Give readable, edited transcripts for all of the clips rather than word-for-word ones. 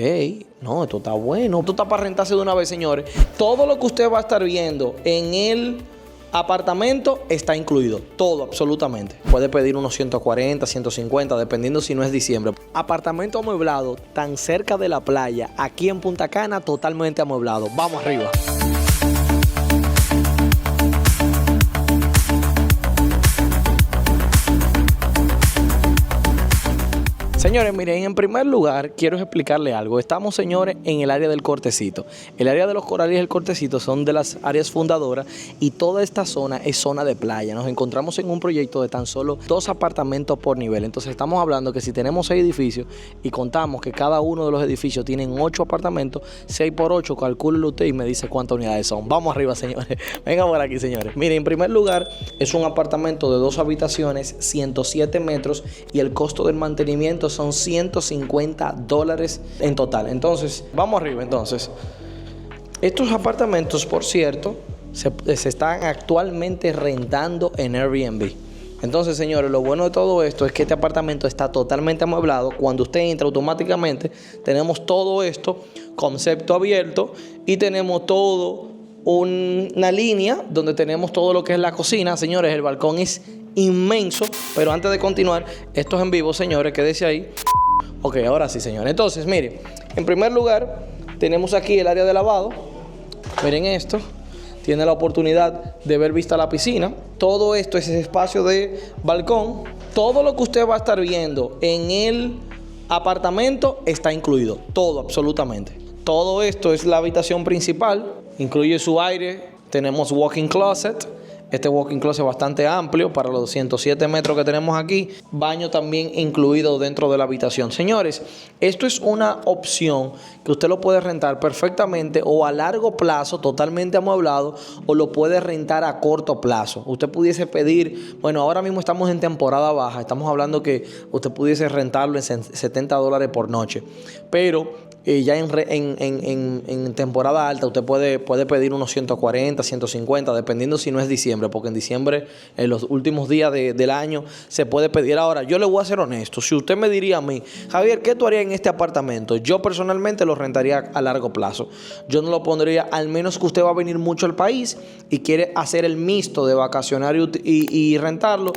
Ey, no, esto está bueno. Esto está para rentarse de una vez, señores. Todo lo que usted va a estar viendo en el apartamento está incluido. Todo, absolutamente. Puede pedir unos 140, 150, dependiendo si no es diciembre. Apartamento amueblado, tan cerca de la playa, aquí en Punta Cana, totalmente amueblado. Vamos arriba. Señores, miren, en primer lugar quiero explicarle algo. Estamos, señores, en el área del Cortecito. El área de los Corales y el Cortecito son de las áreas fundadoras y toda esta zona es zona de playa. Nos encontramos en un proyecto de tan solo 2 apartamentos por nivel. Entonces estamos hablando que si tenemos 6 edificios y contamos que cada uno de los edificios tienen 8 apartamentos, 6 por 8, calcúlelo usted y me dice cuántas unidades son. Vamos arriba, señores. Venga por aquí, señores. Miren, en primer lugar, es un apartamento de 2 habitaciones, 107 metros y el costo del mantenimiento son $150 en total. Entonces, vamos arriba. Entonces, estos apartamentos, por cierto, se están actualmente rentando en Airbnb. Entonces, señores, lo bueno de todo esto es que este apartamento está totalmente amueblado. Cuando usted entra, automáticamente tenemos todo esto, concepto abierto, y tenemos todo una línea donde tenemos todo lo que es la cocina. Señores, el balcón es inmenso. Pero antes de continuar, esto es en vivo, señores, quédese ahí. Ok, ahora sí, señores. Entonces, miren, en primer lugar tenemos aquí el área de lavado. Miren esto. Tiene la oportunidad de ver vista a la piscina. Todo esto es ese espacio de balcón. Todo lo que usted va a estar viendo en el apartamento está incluido. Todo, absolutamente. Todo esto es la habitación principal. Incluye su aire. Tenemos walk-in closet. Este walk-in closet es bastante amplio para los 107 metros que tenemos aquí. Baño también incluido dentro de la habitación. Señores, esto es una opción que usted lo puede rentar perfectamente o a largo plazo, totalmente amueblado, o lo puede rentar a corto plazo. Usted pudiese pedir, bueno, ahora mismo estamos en temporada baja. Estamos hablando que usted pudiese rentarlo en $70 por noche. Pero ya en temporada alta usted puede pedir unos 140, 150, dependiendo si no es diciembre, porque en diciembre, en los últimos días del año, se puede pedir. Ahora, yo le voy a ser honesto. Si usted me diría a mí, Javier, ¿qué tú harías en este apartamento? Yo personalmente lo rentaría a largo plazo. Yo no lo pondría, al menos que usted va a venir mucho al país y quiere hacer el mixto de vacacionar y rentarlo.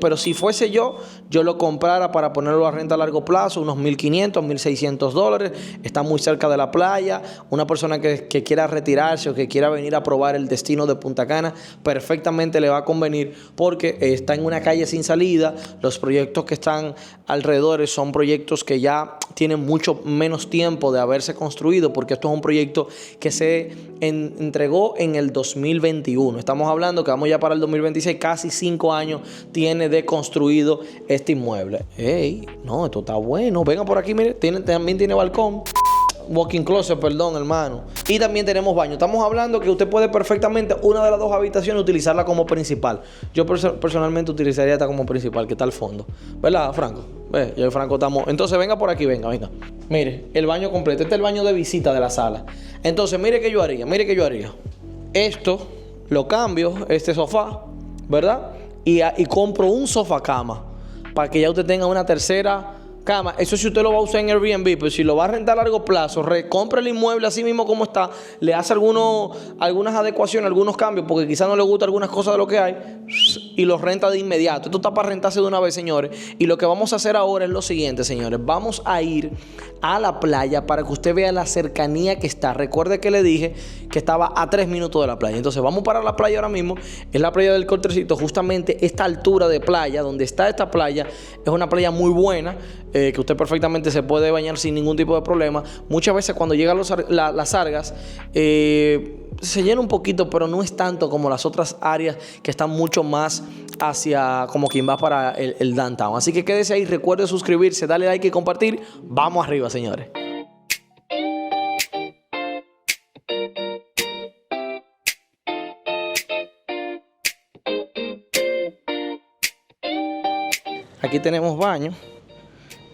Pero si fuese yo lo comprara para ponerlo a renta a largo plazo, unos $1,500, $1,600. Está muy cerca de la playa. Una persona que quiera retirarse o que quiera venir a probar el destino de Punta Cana, perfectamente le va a convenir porque está en una calle sin salida. Los proyectos que están alrededor son proyectos que ya tienen mucho menos tiempo de haberse construido, porque esto es un proyecto que se entregó en el 2021. Estamos hablando que vamos ya para el 2026, casi 5 años tiene de construido este inmueble. Ey, no, esto está bueno. Venga por aquí, mire, también tiene balcón. Walk-in closet, perdón, hermano. Y también tenemos baño. Estamos hablando que usted puede perfectamente una de las 2 habitaciones utilizarla como principal. Yo personalmente utilizaría esta como principal, que está al fondo. ¿Verdad, Franco? Yo y Franco estamos. Entonces venga por aquí, venga. Mire, el baño completo. Este es el baño de visita de la sala. Entonces, mire qué yo haría. Esto lo cambio, este sofá, ¿verdad? Y compro un sofá cama para que ya usted tenga una tercera cama. Eso si usted lo va a usar en Airbnb, pero si lo va a rentar a largo plazo, recompra el inmueble así mismo como está, le hace algunas adecuaciones, algunos cambios, porque quizás no le gusta algunas cosas de lo que hay, y lo renta de inmediato. Esto está para rentarse de una vez, señores. Y lo que vamos a hacer ahora es lo siguiente, señores. Vamos a ir a la playa para que usted vea la cercanía que está. Recuerde que le dije que estaba a 3 minutos de la playa. Entonces vamos para la playa ahora mismo. Es la playa del Cortecito. Justamente esta altura de playa, donde está esta playa, es una playa muy buena, que usted perfectamente se puede bañar sin ningún tipo de problema. Muchas veces cuando llegan las algas, se llena un poquito, pero no es tanto como las otras áreas que están mucho más hacia como quien va para el downtown. Así que quédese ahí, recuerde suscribirse, darle like y compartir. Vamos arriba, señores. Aquí tenemos baño.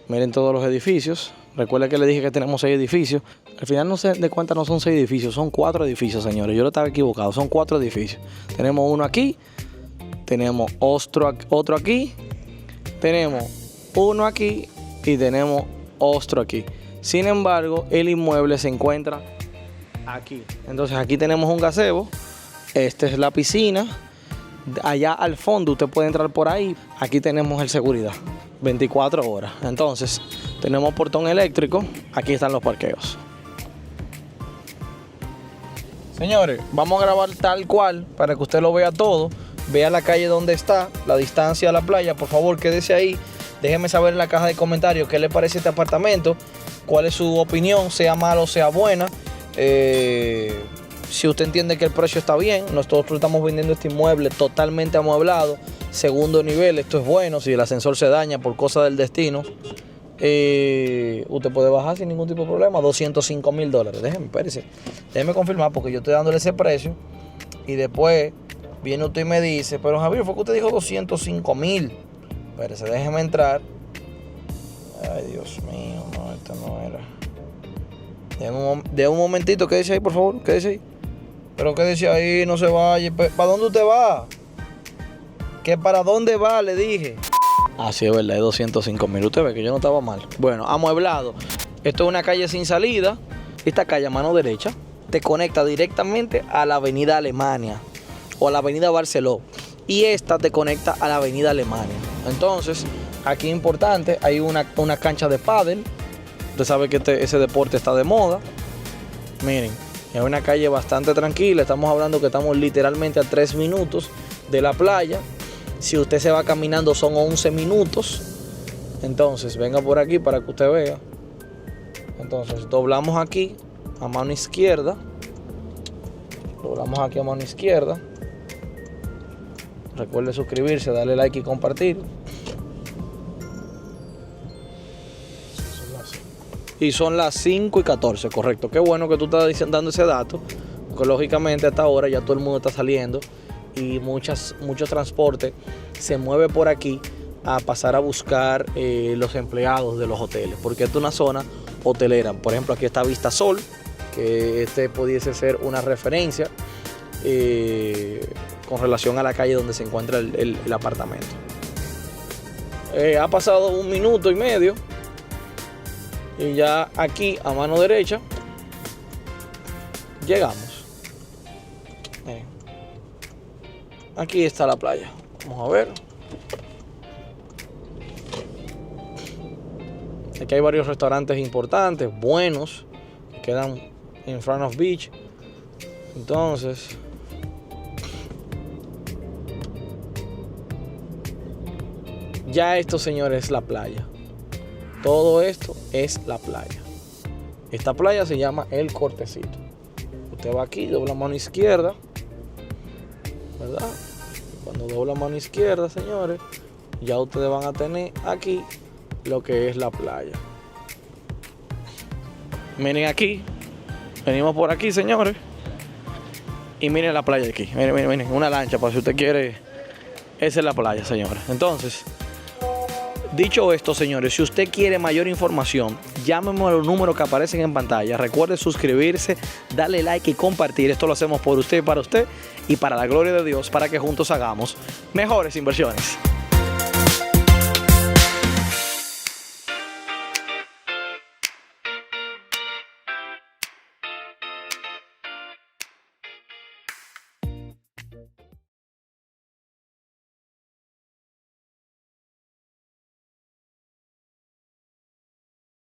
Miren todos los edificios. Recuerden que le dije que tenemos 6 edificios. Al final no sé de cuántas no son 6 edificios. Son 4 edificios, señores. Yo lo estaba equivocado. Son 4 edificios. Tenemos uno aquí. Tenemos otro aquí. Tenemos uno aquí. Y tenemos otro aquí. Sin embargo, el inmueble se encuentra aquí. Entonces aquí tenemos un gazebo. Esta es la piscina. Allá al fondo usted puede entrar por ahí. Aquí tenemos el seguridad, 24 horas. Entonces tenemos portón eléctrico. Aquí están los parqueos. Señores, vamos a grabar tal cual para que usted lo vea todo. Vea la calle donde está, la distancia a la playa. Por favor, quédese ahí. Déjeme saber en la caja de comentarios qué le parece este apartamento, cuál es su opinión, sea mala o sea buena. Si usted entiende que el precio está bien, nosotros estamos vendiendo este inmueble totalmente amueblado, segundo nivel. Esto es bueno. Si el ascensor se daña por cosa del destino, usted puede bajar sin ningún tipo de problema. $205,000. Déjeme confirmar, porque yo estoy dándole ese precio y después viene usted y me dice, pero Javier, fue que usted dijo 205,000. Espérese, déjeme entrar. Ay, Dios mío, no, esto no era. De un momentito, quédese ahí, por favor, quédese ahí. Pero quédese ahí, no se vaya. ¿Para dónde usted va? ¿Que para dónde va? Le dije. Así es verdad, es 205,000. Usted ve que yo no estaba mal. Bueno, amueblado. Esto es una calle sin salida. Esta calle a mano derecha te conecta directamente a la avenida Alemania o a la avenida Barceló. Y esta te conecta a la avenida Alemania. Entonces, aquí importante, hay una cancha de pádel. Usted sabe que ese deporte está de moda. Miren, es una calle bastante tranquila. Estamos hablando que estamos literalmente a 3 minutos de la playa. Si usted se va caminando son 11 minutos. Entonces, venga por aquí para que usted vea. Entonces, doblamos aquí a mano izquierda. Doblamos aquí a mano izquierda. Recuerde suscribirse, darle like y compartir. Y son las 5:14, correcto. Qué bueno que tú estás dando ese dato, porque lógicamente hasta ahora ya todo el mundo está saliendo y muchos transportes se mueve por aquí a pasar a buscar los empleados de los hoteles, porque esta es una zona hotelera. Por ejemplo, aquí está Vista Sol, que este pudiese ser una referencia con relación a la calle donde se encuentra el apartamento. Ha pasado 1 minuto y medio. Y ya aquí a mano derecha llegamos. Aquí está la playa. Vamos a ver. Aquí hay varios restaurantes importantes, buenos, que quedan en front of beach. Entonces, ya esto, señores, es la playa. Todo esto es la playa. Esta playa se llama El Cortecito. Usted va aquí, dobla mano izquierda, ¿verdad? Cuando dobla mano izquierda, señores, ya ustedes van a tener aquí lo que es la playa. Miren aquí, venimos por aquí, señores, y miren la playa aquí. Miren, una lancha, para si usted quiere. Esa es la playa, señores. Entonces, dicho esto, señores, si usted quiere mayor información, llámeme a los números que aparecen en pantalla. Recuerde suscribirse, darle like y compartir. Esto lo hacemos por usted, para usted y para la gloria de Dios, para que juntos hagamos mejores inversiones.